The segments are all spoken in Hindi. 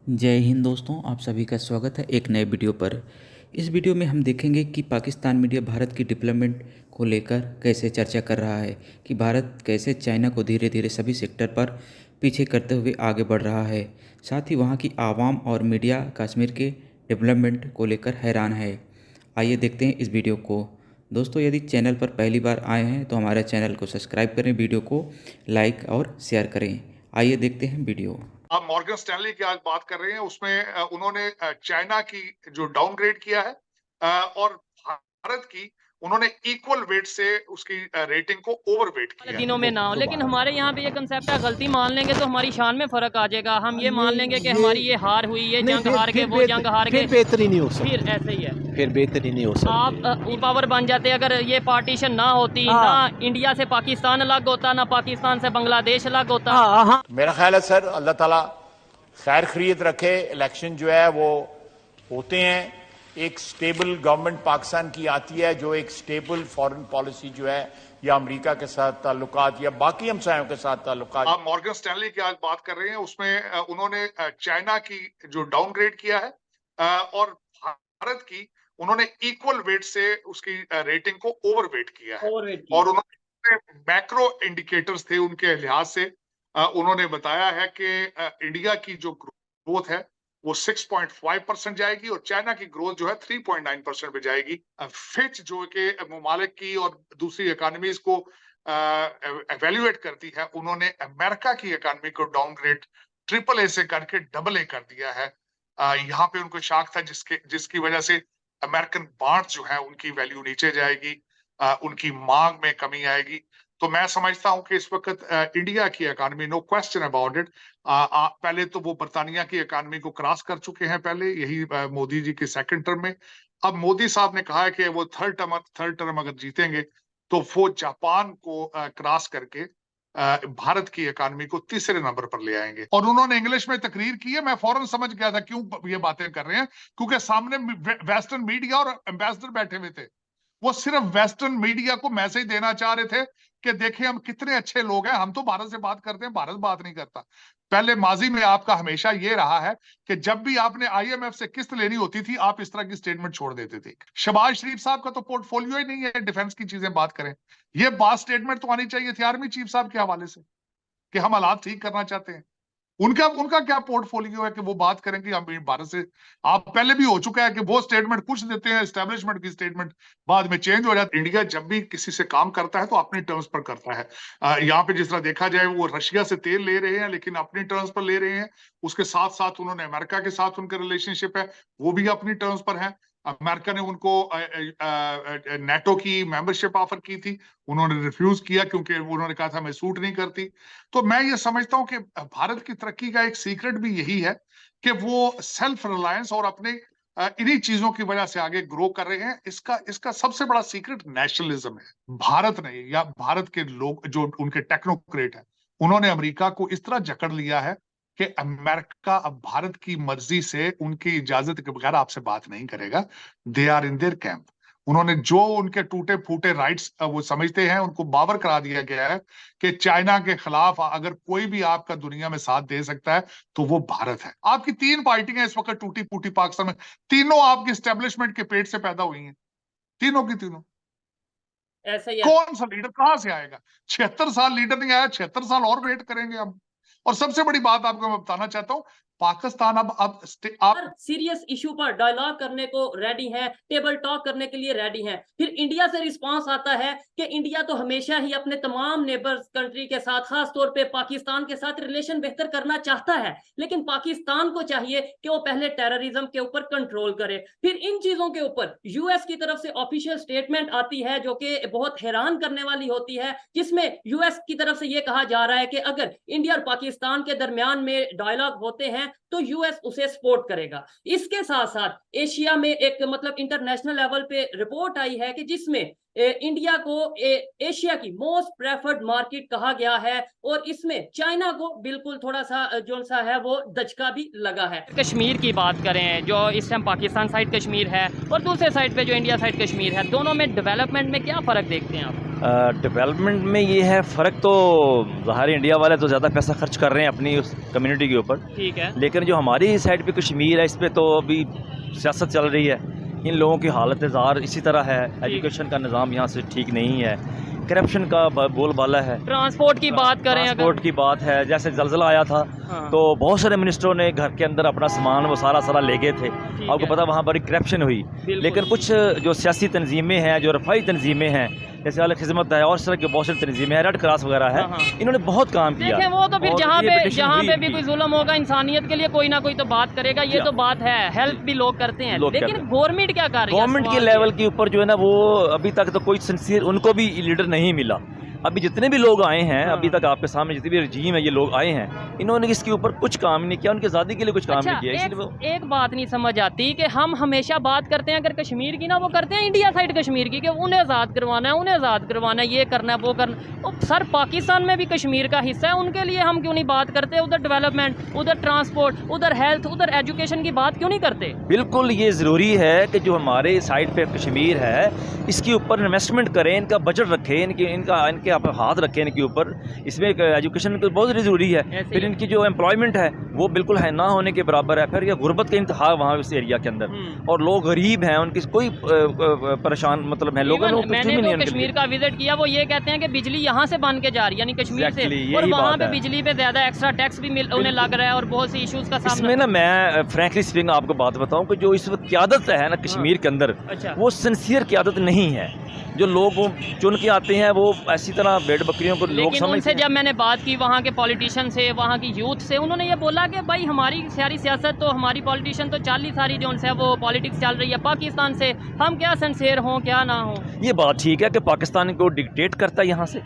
जय हिंद दोस्तों, आप सभी का स्वागत है एक नए वीडियो पर। इस वीडियो में हम देखेंगे कि पाकिस्तान मीडिया भारत की डेवलपमेंट को लेकर कैसे चर्चा कर रहा है कि भारत कैसे चाइना को धीरे धीरे सभी सेक्टर पर पीछे करते हुए आगे बढ़ रहा है। साथ ही वहाँ की आवाम और मीडिया कश्मीर के डेवलपमेंट को लेकर हैरान है। आइए देखते हैं इस वीडियो को। दोस्तों, यदि चैनल पर पहली बार आए हैं तो हमारे चैनल को सब्सक्राइब करें, वीडियो को लाइक और शेयर करें। आइए देखते हैं वीडियो। आप मॉर्गन स्टैनली की आज बात कर रहे हैं, उसमें उन्होंने चाइना की जो डाउनग्रेड किया है और भारत की उन्होंने इक्वल वेट से उसकी रेटिंग को ओवरवेट वाले किया दिनों है। में ना हो, लेकिन हमारे यहाँ पे ये कंसेप्ट है, गलती मान लेंगे तो हमारी शान में फर्क आ जाएगा। हम ये मान लेंगे कि हमारी ये हार हुई, ये नहीं, जंग हार गए, वो जंग हार गए, फिर बेहतरी नहीं हो सकती। फिर ऐसे ही है, फिर बेहतरी नहीं हो सकती। आप पावर बन जाते। अगर ये पार्टीशन ना होती, ना इंडिया से पाकिस्तान अलग होता, ना पाकिस्तान से बांग्लादेश अलग होता। हाँ। मेरा ख्याल है सर, अल्लाह ताला खैर खरीद रखे। इलेक्शन जो है वो होते हैं, एक स्टेबल गवर्नमेंट पाकिस्तान की आती है, जो एक स्टेबल फॉरेन पॉलिसी जो है या अमेरिका के साथ ताल्लुकात या बाकी हमसायों के साथ ताल्लुकात। आप मॉर्गन स्टैनली की आज बात कर रहे हैं, उसमें उन्होंने चाइना की जो डाउनग्रेड किया है और भारत की उन्होंने इक्वल वेट से उसकी रेटिंग को ओवरवेट किया है। और उन्होंने मैक्रो इंडिकेटर्स थे उनके लिहाज से उन्होंने बताया है कि इंडिया की जो ग्रोथ है वो 6.5% जाएगी और चाइना की ग्रोथ जो है 3.9% पे जाएगी। फिच जो कि ममालिक की और दूसरी इकोनॉमीज को एवेल्युएट करती है, उन्होंने अमेरिका की इकोनॉमी को डाउनग्रेड ट्रिपल ए से करके डबल ए कर दिया है। यहाँ पे उनको शाख था जिसकी वजह से अमेरिकन बॉन्ड जो है उनकी वैल्यू नीचे जाएगी, उनकी मांग में कमी आएगी। तो मैं समझता हूं कि इस वक्त इंडिया की economy, no question about it, पहले तो वो बर्तानिया की इकोनॉमी को क्रॉस कर चुके हैं पहले, यही मोदी जी के सेकंड टर्म में। अब मोदी साहब ने कहा है कि वो थर्ड टर्म अगर जीतेंगे तो वो जापान को क्रॉस करके भारत की इकोनॉमी को तीसरे नंबर पर ले आएंगे। और उन्होंने इंग्लिश में तकरीर की है, मैं फौरन समझ गया था क्यों ये बातें कर रहे हैं, क्योंकि सामने वेस्टर्न मीडिया और एम्बेसडर बैठे हुए थे। वो सिर्फ वेस्टर्न मीडिया को मैसेज देना चाह रहे थे कि देखिए हम कितने अच्छे लोग हैं, हम तो भारत से बात करते हैं, भारत बात नहीं करता। पहले माजी में आपका हमेशा ये रहा है कि जब भी आपने आईएमएफ से किस्त लेनी होती थी, आप इस तरह की स्टेटमेंट छोड़ देते थे। शहबाज शरीफ साहब का तो पोर्टफोलियो ही नहीं है डिफेंस की चीजें बात करें। ये बात स्टेटमेंट तो आनी चाहिए थी आर्मी चीफ साहब के हवाले से कि हम हालात ठीक करना चाहते हैं। उनका उनका क्या पोर्टफोलियो है कि वो बात करेंगे हम भारत से। आप पहले भी हो चुका है कि वो स्टेटमेंट कुछ देते हैं, एस्टेब्लिशमेंट की स्टेटमेंट बाद में चेंज हो जाती है। इंडिया जब भी किसी से काम करता है तो अपने टर्म्स पर करता है। यहाँ पे जिस तरह देखा जाए, वो रशिया से तेल ले रहे हैं लेकिन अपनी टर्म्स पर ले रहे हैं। उसके साथ साथ उन्होंने अमेरिका के साथ उनका रिलेशनशिप है, वो भी अपनी टर्म्स पर है। अमेरिका ने उनको नेटो की मेंबरशिप ऑफर की थी, उन्होंने रिफ्यूज किया क्योंकि उन्होंने कहा था मैं सूट नहीं करती। तो मैं ये समझता हूं कि भारत की तरक्की का एक सीक्रेट भी यही है कि वो सेल्फ रिलायंस और अपने इन्हीं चीजों की वजह से आगे ग्रो कर रहे हैं। इसका इसका सबसे बड़ा सीक्रेट नेशनलिज्म है। भारत ने या भारत के लोग जो उनके टेक्नोक्रेट हैं, उन्होंने अमेरिका को इस तरह जकड़ लिया है कि अमेरिका अब भारत की मर्जी से उनकी इजाजत के बगैर आपसे बात नहीं करेगा। They are in their camp. उन्होंने जो उनके टूटे फूटे राइट्स वो समझते हैं, उनको बावर करा दिया गया है कि चाइना के खिलाफ अगर कोई भी आपका दुनिया में साथ दे सकता है तो वो भारत है। आपकी तीन पार्टियां इस वक्त टूटी फूटी पाकिस्तान में, तीनों आपकी स्टैब्लिशमेंट के पेट से पैदा हुई हैं, तीनों की तीनों। ऐसा ही है। कौन सा लीडर कहां से आएगा? 76 साल लीडर नहीं आया, 76 साल और वेट करेंगे हम। और सबसे बड़ी बात आपको मैं बताना चाहता हूं, पाकिस्तान अब आप हर सीरियस इशू पर डायलॉग करने को रेडी हैं, टेबल टॉक करने के लिए रेडी हैं। फिर इंडिया से रिस्पांस आता है कि इंडिया तो हमेशा ही अपने तमाम नेबर्स कंट्री के साथ, खास तौर पे पाकिस्तान के साथ रिलेशन बेहतर करना चाहता है, लेकिन पाकिस्तान को चाहिए कि वो पहले टेररिज्म के ऊपर कंट्रोल करे। फिर इन चीजों के ऊपर यूएस की तरफ से ऑफिशियल स्टेटमेंट आती है जो कि बहुत हैरान करने वाली होती है, जिसमें यूएस की तरफ से ये कहा जा रहा है कि अगर इंडिया और पाकिस्तान के दरमियान में डायलॉग होते हैं तो यूएस उसे सपोर्ट करेगा। इसके साथ साथ एशिया में एक मतलब इंटरनेशनल लेवल पे रिपोर्ट आई है कि जिसमें इंडिया को एशिया की मोस्ट प्रेफर्ड मार्केट कहा गया है और इसमें चाइना को बिल्कुल थोड़ा सा जो सा है वो दचका भी लगा है। कश्मीर की बात करें, जो इस टाइम पाकिस्तान साइड कश्मीर है और दूसरे साइड पे जो इंडिया साइड कश्मीर है, दोनों में डेवलपमेंट में क्या फ़र्क देखते हैं आप? डेवलपमेंट में ये है फ़र्क, तो ज़ाहिर इंडिया वाले तो ज़्यादा पैसा खर्च कर रहे हैं अपनी उस कम्युनिटी के ऊपर, ठीक है, लेकिन जो हमारी साइड पे कश्मीर है, इस पे तो अभी सियासत चल रही है। इन लोगों की हालत ज़ाहिर इसी तरह है, एजुकेशन का निज़ाम यहाँ से ठीक नहीं है, करप्शन का बोलबाला है। ट्रांसपोर्ट की बात करें, ट्रांसपोर्ट की बात है, जैसे जलजला आया था तो बहुत सारे मिनिस्टरों ने घर के अंदर अपना सामान वो सारा ले गए थे। आपको पता वहाँ बड़ी करप्शन हुई, लेकिन कुछ जो सियासी तंजीमें हैं, जो रफाई तंजीमें हैं, जैसे अल खिदमत है और इस तरह की बहुत सारी तंजीमें हैं, रेड क्रॉस वगैरह है, इन्होंने बहुत काम किया। देखें वो तो फिर जहाँ पे भी कोई जुल्म होगा इंसानियत के लिए कोई ना कोई तो बात करेगा, ये तो बात है, हेल्प भी लोग करते हैं, लेकिन गवर्नमेंट क्या कर रही है? गवर्नमेंट के लेवल के ऊपर जो है ना, वो अभी तक तो कोई सिंसियर उनको भी लीडर नहीं मिला। अभी जितने भी लोग आए हैं, अभी तक आपके सामने जितने भी रजीम है, ये लोग आए हैं, इन्होंने इसके ऊपर कुछ काम नहीं किया, उनकी आज़ादी के लिए कुछ काम नहीं किया। इसलिए एक बात नहीं समझ आती कि हम हमेशा बात करते हैं अगर कश्मीर की ना, वो करते हैं इंडिया साइड कश्मीर की, कि उन्हें आज़ाद करवाना है, उन्हें आज़ाद करवाना है, ये करना है, वो करना। और सर पाकिस्तान में भी कश्मीर का हिस्सा है, उनके लिए हम क्यों नहीं बात करते? उधर डेवलपमेंट, उधर ट्रांसपोर्ट, उधर हेल्थ, उधर एजुकेशन की बात क्यों नहीं करते? बिल्कुल ये ज़रूरी है कि जो हमारे साइड पे कश्मीर है, इसके ऊपर इन्वेस्टमेंट करें, इनका बजट रखें, इनके हाथ रखें के ऊपर। इसमें एजुकेशन तो बहुत ज़रूरी है, फिर इनकी जो एम्प्लॉयमेंट है वो बिल्कुल है ना होने के बराबर है, फिर ये गुर्बत के इंतहा वहाँ इस एरिया के अंदर, और लोग गरीब हैं, उनकी कोई परेशान मतलब है लोगों ने। मैंने तो कश्मीर का विजिट किया, वो ये कहते हैं कि बिजली यहाँ से बन के जा रही है, यानी कश्मीर से, और वहाँ पे बिजली पे ज़्यादा एक्स्ट्रा टैक्स भी उन्हें लग रहा है और बहुत सी इश्यूज का सामना। इसमें ना मैं फ्रैंकली स्पीकिंग आपको बात बताऊँ कि जो इस वक्त क़यादत है ना कश्मीर के अंदर, वो सिंसियर क़यादत नहीं है। जो लोग चुन के आते हैं वो ऐसी तरह भेड़ बकरियों को लोग समझते हैं। उनसे जब मैंने बात की वहाँ के पॉलिटिशियन से, वहाँ की यूथ से, उन्होंने ये बोला कि भाई हमारी सारी सियासत तो, हमारी पॉलिटिशियन तो सारी जो उनसे वो पॉलिटिक्स चल रही है पाकिस्तान से, हम क्या सिंसियर हों क्या ना हो। ये बात ठीक है कि पाकिस्तान को डिक्टेट करता है यहाँ से,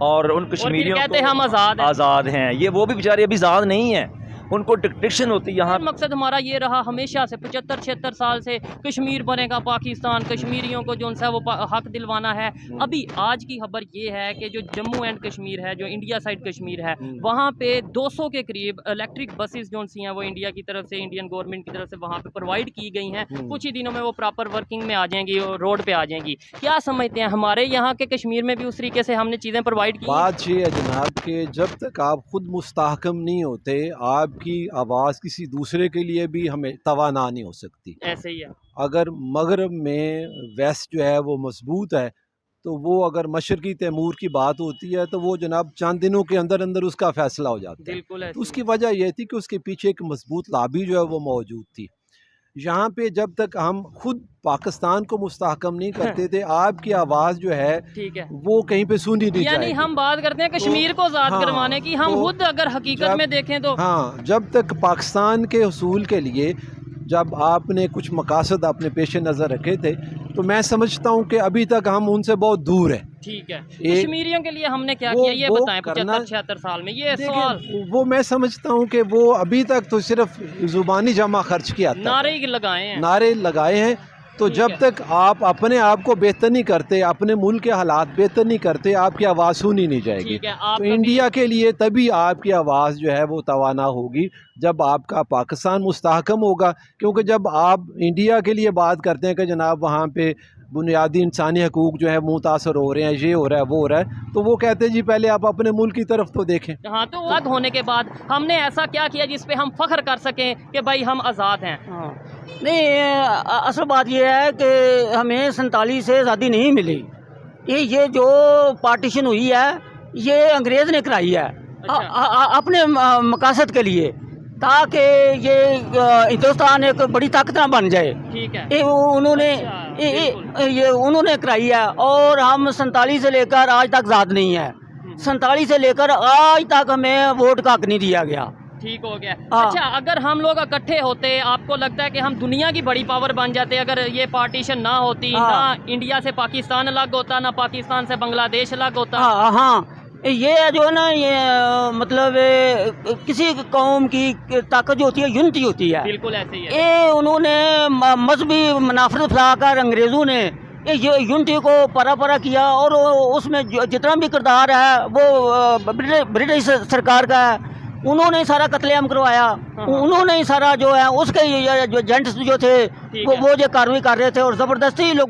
और उन कश्मीरियों को कहते हम आज़ाद हैं। ये वो भी बेचारे अभी आज़ाद नहीं हैं, उनको डिक्टेशन होती है यहाँ। मकसद हमारा ये रहा हमेशा से 75-76 साल से, कश्मीर बनेगा पाकिस्तान, कश्मीरियों को जो उनसे वो हक दिलवाना है। अभी आज की खबर ये है कि जो जम्मू एंड कश्मीर है, जो इंडिया साइड कश्मीर है, वहाँ पे 200 के करीब इलेक्ट्रिक बसेस जो सी हैं वो इंडिया की तरफ से, इंडियन गवर्नमेंट की तरफ से वहाँ पे प्रोवाइड की गई हैं। कुछ ही दिनों में वो प्रॉपर वर्किंग में आ जाएंगी और रोड पे आ जाएंगी। क्या समझते हैं, हमारे यहाँ के कश्मीर में भी उस तरीके से हमने चीज़ें प्रोवाइड की? बात ये है जनाब कि जब तक आप खुद मुस्तहकम नहीं होते, आपकी आवाज़ किसी दूसरे के लिए भी हमें तवाना नहीं हो सकती। ऐसे ही है। अगर मगरब में वेस्ट जो है वो मजबूत है, तो वो अगर मशरकी तैमूर की बात होती है तो वो जनाब चंद दिनों के अंदर अंदर उसका फैसला हो जाता है। बिल्कुल। तो उसकी वजह यह थी कि उसके पीछे एक मजबूत लॉबी जो है वो मौजूद थी। यहाँ पे जब तक हम खुद पाकिस्तान को मुस्तहकम नहीं करते थे, आपकी आवाज़ जो है, ठीक है, वो कहीं पे सुनी नहीं जाएगी। यानी हम बात करते हैं कश्मीर को आज़ाद करवाने की, हम खुद अगर हकीकत में देखें तो जब तक पाकिस्तान के हुसूल के लिए जब आपने कुछ मकासद अपने पेश नज़र रखे थे, तो मैं समझता हूँ कि अभी तक हम उनसे बहुत दूर हैं। ठीक है, कश्मीरियों के लिए हमने क्या किया ये बताएं 75-76 साल में? ये सवाल वो मैं समझता हूँ कि वो अभी तक तो सिर्फ जुबानी जमा खर्च किया था, नारे लगाए हैं। तो जब तक आप अपने आप को बेहतर नहीं करते, अपने मुल्क के हालात बेहतर नहीं करते, आपकी आवाज़ सुनी नहीं जाएगी। तो इंडिया के लिए तभी आपकी आवाज़ जो है वो तवाना होगी जब आपका पाकिस्तान मुस्तहकम होगा। क्योंकि जब आप इंडिया के लिए बात करते हैं कि जनाब वहाँ पे बुनियादी इंसानी हकूक़ जो है मुतासर हो रहे हैं, ये हो रहा है, वो हो रहा है, तो वो कहते हैं जी पहले आप अपने मुल्क की तरफ तो देखें। हाँ, तो अलग होने के बाद हमने ऐसा क्या किया जिस पे हम फख्र कर सकें कि भाई हम आज़ाद हैं? नहीं, असल बात यह है कि हमें 47 से आज़ादी नहीं मिली। ये जो पार्टीशन हुई है ये अंग्रेज़ ने कराई है। अपने मकासद के लिए, ताकि ये हिंदुस्तान एक बड़ी ताकत ना बन जाए। ठीक है, ये उन्होंने कराई है, और हम 47 से लेकर आज तक आज़ाद नहीं है। 47 से लेकर आज तक हमें वोट का हक नहीं दिया गया। ठीक हो गया। अच्छा, अगर हम लोग इकट्ठे होते, आपको लगता है कि हम दुनिया की बड़ी पावर बन जाते? अगर ये पार्टीशन ना होती, ना इंडिया से पाकिस्तान अलग होता, ना पाकिस्तान से बांग्लादेश अलग होता। हाँ, ये जो है ना, ये मतलब किसी कौम की ताकत जो होती है यूनिटी होती है। बिल्कुल ऐसे ही है। ये उन्होंने मजहबी मुनाफरत फैलाकर अंग्रेज़ों ने ये यूनिटी को परा किया और उसमें जितना भी किरदार है वो ब्रिटिश सरकार का है। उन्होंने सारा कत्लेआम करवाया, उन्होंने ही सारा जो है उसके जो जेंट्स जो थे वो जो कार्रवाई कर रहे थे और ज़बरदस्ती लोग